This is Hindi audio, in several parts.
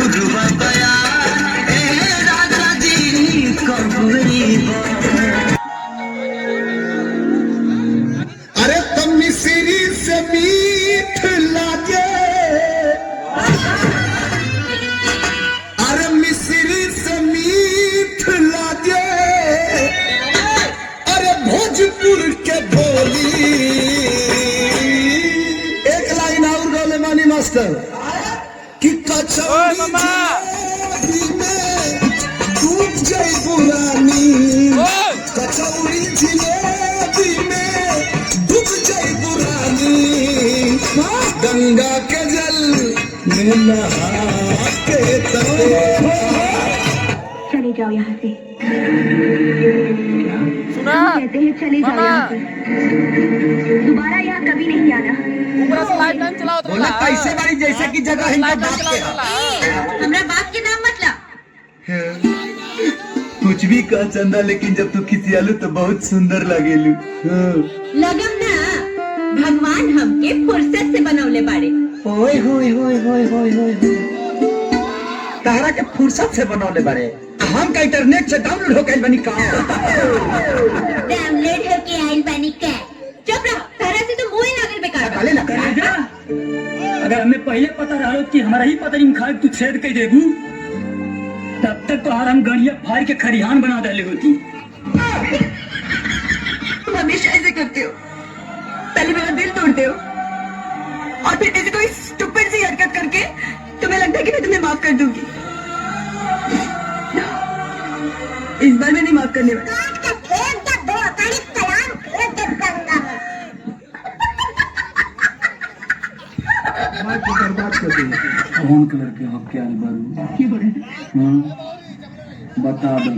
पूर्व बया राजा जी कबरी। अरे तुम मिश्री से मीठ लागे, अरे मिश्री से मीठ लागे, अरे भोजपुर के बोली। एक लाइन और गौले मानी मास्टर कि कचौड़ी में डूब जाए पुरानी, कचौड़ी जिलेबी में डूब जाए पुरानी, गंगा के जल में नहा के तले। चले जाओ यहाँ से। सुना कहते हैं चले जाओ यहाँ से, दोबारा यहाँ कभी नहीं आना। ऊपर से लाइट टाइम चलाओ तो बोला कैसे बारी जैसे की जगह इनका बाप के है। हमरा बाप के नाम मत ला। कुछ भी कह चंदा, लेकिन जब तू खिसियालू तो बहुत सुंदर लगेलू। लगम ना, भगवान हमके फुर्सत से बनौले बाड़े। ओए होए होए होए होए होए, तारा के फुर्सत से बनौले बाड़े, हम का इंटरनेट से डाउनलोड हो गइल बनी का। डाउनलोड होके आइल बानी का। चुप रहो, तारा से तो मुंह लागल बेकार। काले ना जा। अगर हमें पहले पता रहा कि हमारा ही पता नहीं खा तू छेद के देबू, तब तक तो हम गड़िया फाड़ के खरिहान बना डाले होती। तुम हमेशा ऐसे करते हो, पहले मेरा दिल तोड़ते हो और फिर ऐसे कोई स्टूपिड सी हरकत करके तुम्हें लगता है कि मैं तुम्हें माफ कर दूंगी। इस बार मैं नहीं माफ करने वाली। बर्बाद कर दे। कौन कलर के हो क्या बारू? बता दो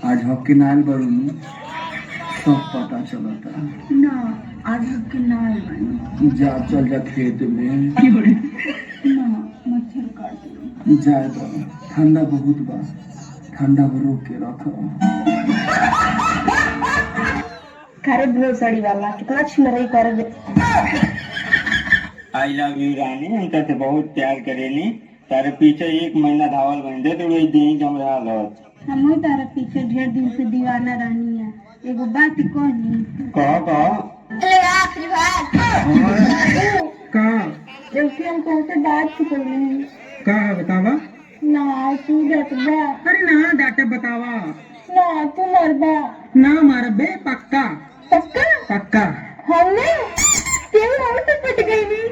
आज हॉकी नाल बारू सब पता चलता ना, आज हक ना है। जा चल जा खेत में ना, मच्छर काट दो। जा ठंडा बहुत बा, ठंडा को रोक के रखो। खरद भोसड़ी वाला कितना छिनरई कर। आई लव यू रानी, हम तो बहुत प्यार करेली। तारे पीछे 1 महीना धावल बन दे तो वही दही जम रहा लौट। हम तारा पीछे ढेर दिन से दीवाना रानी है। एगो बात कहनी। कहो आखिरी बात जैसे हम तुमसे बात करें का बतावा? ना तू डटबा। अरे ना डाटा बतावा ना तू मरबा। ना मार बे पक्का पक्का पक्का। हमने तेरे और से पट गई नहीं।